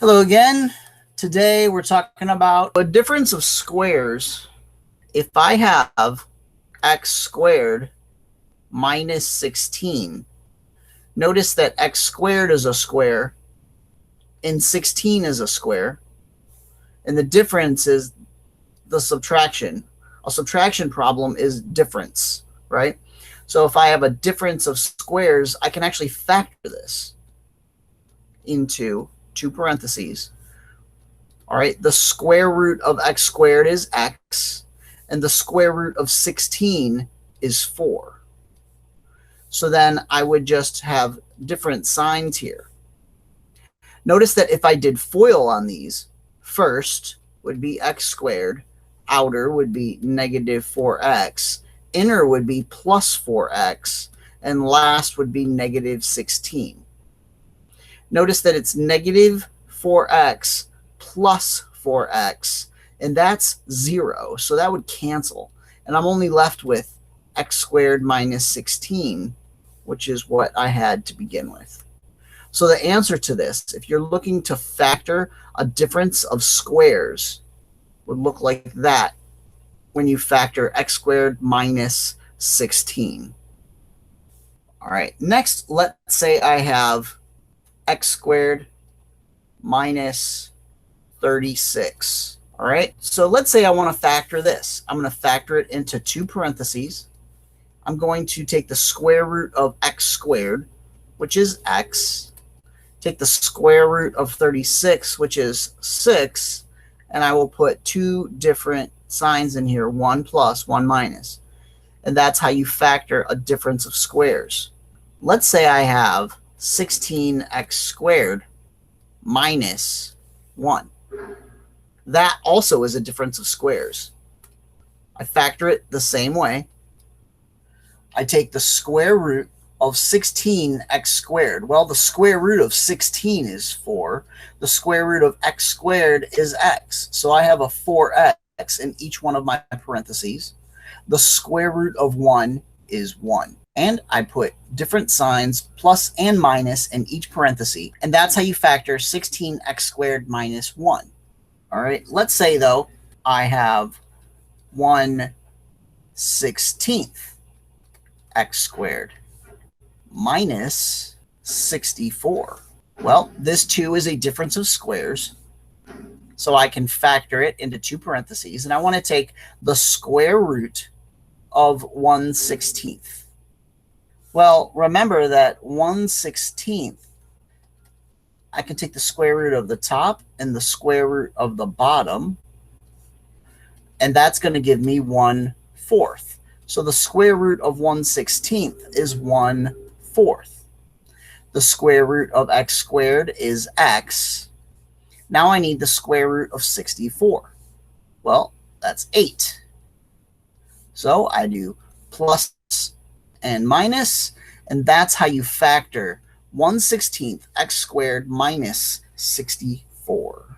Hello again. Today we're talking about a difference of squares. If I have x squared minus 16, notice that x squared is a square and 16 is a square, and the difference is the subtraction. A subtraction problem is difference, right? So if I have a difference of squares, I can actually factor this into two parentheses. All right, the square root of x squared is x, and the square root of 16 is 4. So then I would just have different signs here. Notice that if I did FOIL on these, first would be x squared, outer would be negative 4x, inner would be plus 4x, and last would be negative 16. Notice that it's negative 4x plus 4x, and that's 0. So that would cancel. And I'm only left with x squared minus 16, which is what I had to begin with. So the answer to this, if you're looking to factor a difference of squares, would look like that when you factor x squared minus 16. All right, next, let's say I have x squared minus 36. All right, so let's say I want to factor this. I'm going to factor it into two parentheses. I'm going to take the square root of x squared, which is x, take the square root of 36, which is 6, and I will put two different signs in here, 1 plus, 1 minus. And that's how you factor a difference of squares. Let's say I have 16x squared minus 1. That also is a difference of squares. I factor it the same way. I take the square root of 16x squared. Well, the square root of 16 is 4. The square root of x squared is x. So I have a 4x in each one of my parentheses. The square root of 1 is 1. And I put different signs, plus and minus, in each parenthesis. And that's how you factor 16x squared minus 1. All right, let's say, though, I have 1/16 x squared minus 64. Well, this too is a difference of squares, so I can factor it into two parentheses, and I want to take the square root of 1/16. Well, remember that 1/16, I can take the square root of the top and the square root of the bottom, and that's going to give me 1/4. So the square root of 1/16 is 1/4. The square root of x squared is x. Now I need the square root of 64. Well, that's 8. So I do plus and minus, and that's how you factor 1/16 x squared minus 64.